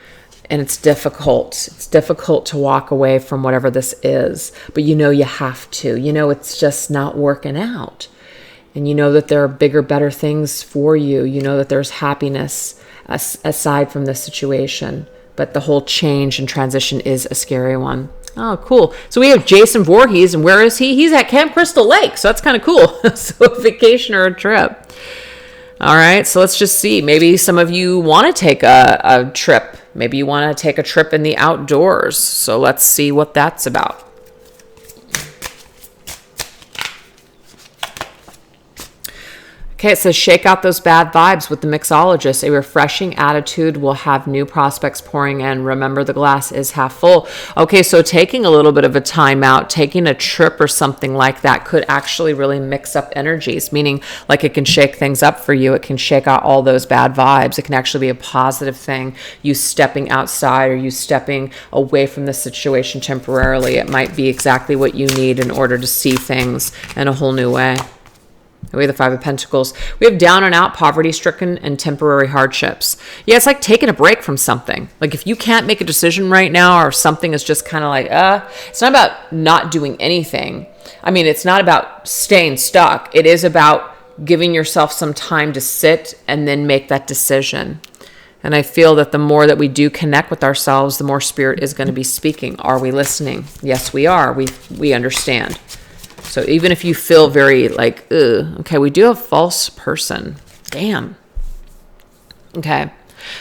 And it's difficult. It's difficult to walk away from whatever this is. But you have to. It's just not working out. And that there are bigger, better things for you. That there's happiness aside from this situation. But the whole change and transition is a scary one. Oh, cool. So we have Jason Voorhees. And where is he? He's at Camp Crystal Lake. So that's kind of cool. So a vacation or a trip. All right. So let's just see. Maybe some of you want to take a trip. Maybe you want to take a trip in the outdoors. So let's see what that's about. Okay, it says shake out those bad vibes with the mixologist. A refreshing attitude will have new prospects pouring in. Remember, the glass is half full. Okay, so taking a little bit of a time out, taking a trip or something like that could actually really mix up energies, meaning like it can shake things up for you. It can shake out all those bad vibes. It can actually be a positive thing. You stepping outside or you stepping away from the situation temporarily. It might be exactly what you need in order to see things in a whole new way. We have the 5 of Pentacles. We have down and out, poverty-stricken, and temporary hardships. Yeah, it's like taking a break from something. Like if you can't make a decision right now, or something is just kind of like, it's not about not doing anything. I mean, it's not about staying stuck. It is about giving yourself some time to sit and then make that decision. And I feel that the more that we do connect with ourselves, the more Spirit is going to be speaking. Are we listening? Yes, we are. We understand. So even if you feel very like, okay, we do have false person. Damn. Okay.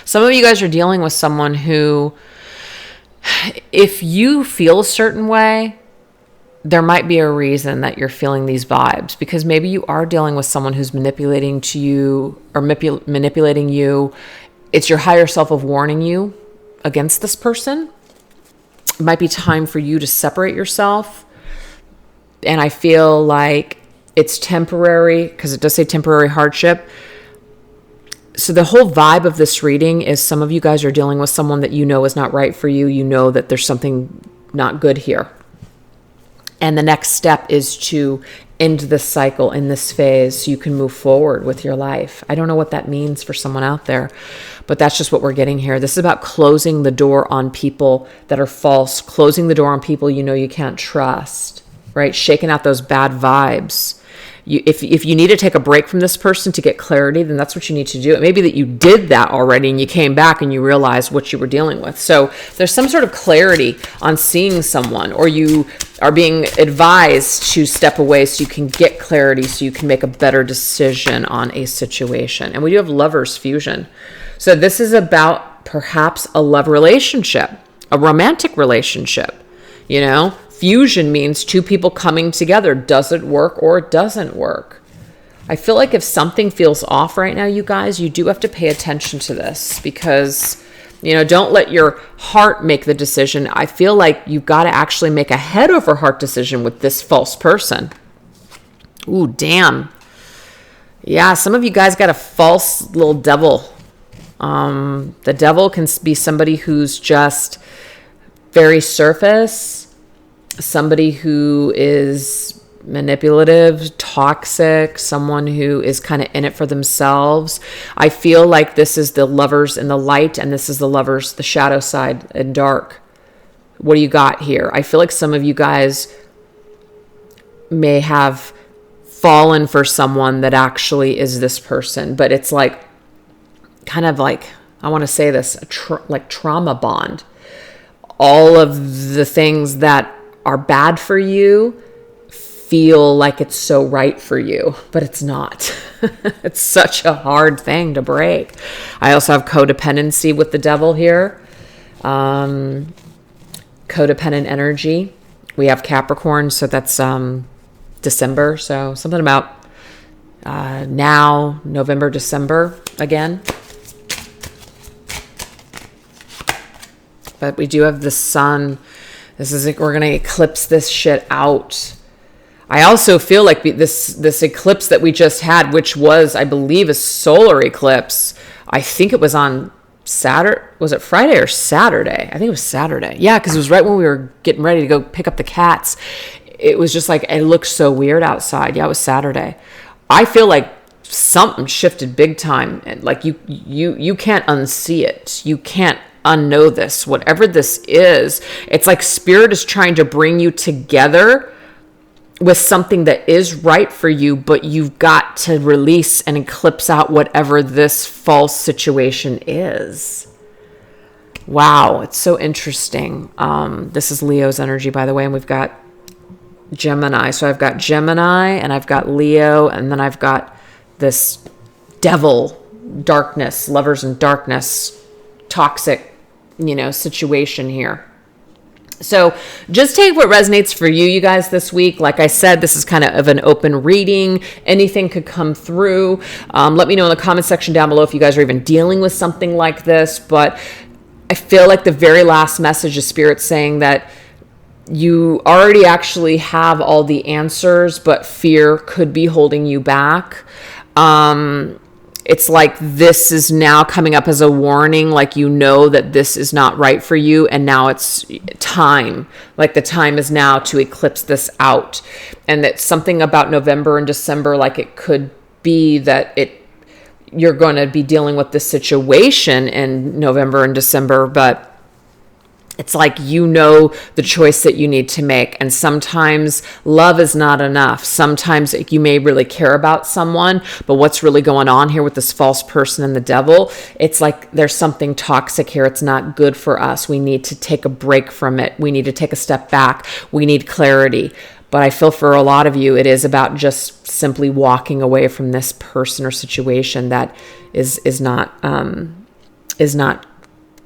Some of you guys are dealing with someone who, if you feel a certain way, there might be a reason that you're feeling these vibes, because maybe you are dealing with someone who's manipulating to you or manipulating you. It's your higher self of warning you against this person. It might be time for you to separate yourself. And I feel like it's temporary, because it does say temporary hardship. So the whole vibe of this reading is some of you guys are dealing with someone that you know is not right for you. You know that there's something not good here. And the next step is to end this cycle in this phase so you can move forward with your life. I don't know what that means for someone out there, but that's just what we're getting here. This is about closing the door on people that are false, closing the door on people you know you can't trust, right? Shaking out those bad vibes. If you need to take a break from this person to get clarity, then that's what you need to do. It may be that you did that already and you came back and you realized what you were dealing with. So there's some sort of clarity on seeing someone, or you are being advised to step away so you can get clarity, so you can make a better decision on a situation. And we do have lovers fusion. So this is about perhaps a love relationship, a romantic relationship, you know? Fusion means two people coming together. Does it work or it doesn't work? I feel like if something feels off right now, you guys, you do have to pay attention to this, because, you know, don't let your heart make the decision. I feel like you've got to actually make a head over heart decision with this false person. Ooh, damn. Yeah, some of you guys got a false little devil. The devil can be somebody who's just very surface, somebody who is manipulative, toxic, someone who is kind of in it for themselves. I feel like this is the lovers in the light, and this is the lovers, the shadow side and dark. What do you got here? I feel like some of you guys may have fallen for someone that actually is this person, but it's like, kind of like, I want to say this, like trauma bond. All of the things that are bad for you feel like it's so right for you, but it's not. It's such a hard thing to break. I also have codependency with the devil here. Codependent energy. We have Capricorn, so that's December. So something about now, November, December again. But we do have the sun. This is like, we're going to eclipse this shit out. I also feel like this eclipse that we just had, which was, I believe, a solar eclipse. I think it was on Saturday. Was it Friday or Saturday? I think it was Saturday. Yeah, because it was right when we were getting ready to go pick up the cats. It was just like, it looked so weird outside. Yeah, it was Saturday. I feel like something shifted big time. Like you can't unsee it. You can't unknow this. Whatever this is, it's like spirit is trying to bring you together with something that is right for you, but you've got to release and eclipse out whatever this false situation is. Wow, it's so interesting. This is Leo's energy, by the way, and we've got Gemini. So I've got Gemini and I've got Leo, and then I've got this devil, darkness, lovers in darkness, toxic, situation here. So just take what resonates for you, you guys, this week. Like I said, this is kind of an open reading. Anything could come through. Let me know in the comment section down below if you guys are even dealing with something like this. But I feel like the very last message is Spirit saying that you already actually have all the answers, but fear could be holding you back. It's like this is now coming up as a warning, like that this is not right for you, and now it's time. Like the time is now to eclipse this out. And that something about November and December, like it could be that you're going to be dealing with this situation in November and December, but it's like the choice that you need to make. And sometimes love is not enough. Sometimes you may really care about someone, but what's really going on here with this false person and the devil, it's like there's something toxic here. It's not good for us. We need to take a break from it. We need to take a step back. We need clarity. But I feel for a lot of you, it is about just simply walking away from this person or situation that is not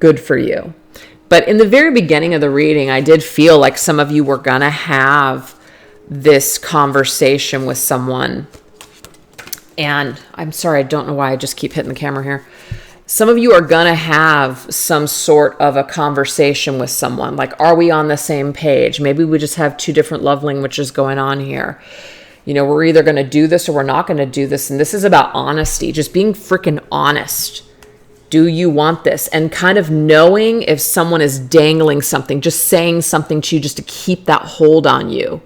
good for you. But in the very beginning of the reading, I did feel like some of you were going to have this conversation with someone. And I'm sorry, I don't know why I just keep hitting the camera here. Some of you are going to have some sort of a conversation with someone. Like, are we on the same page? Maybe we just have two different love languages going on here. we're either going to do this or we're not going to do this. And this is about honesty, just being freaking honest. Do you want this? And kind of knowing if someone is dangling something, just saying something to you just to keep that hold on you.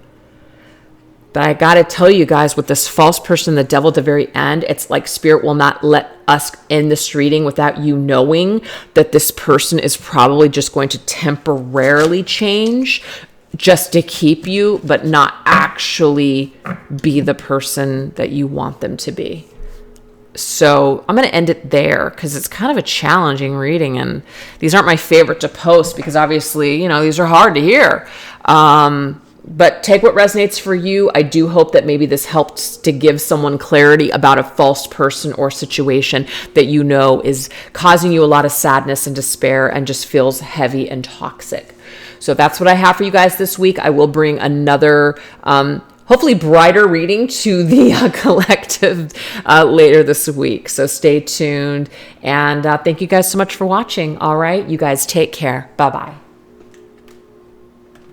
But I got to tell you guys, with this false person, the devil at the very end, it's like spirit will not let us end this reading without you knowing that this person is probably just going to temporarily change just to keep you, but not actually be the person that you want them to be. So I'm going to end it there because it's kind of a challenging reading, and these aren't my favorite to post because obviously, these are hard to hear. But take what resonates for you. I do hope that maybe this helps to give someone clarity about a false person or situation that is causing you a lot of sadness and despair and just feels heavy and toxic. So that's what I have for you guys this week. I will bring another hopefully brighter reading to the collective later this week. So stay tuned. And thank you guys so much for watching. All right. You guys take care. Bye-bye.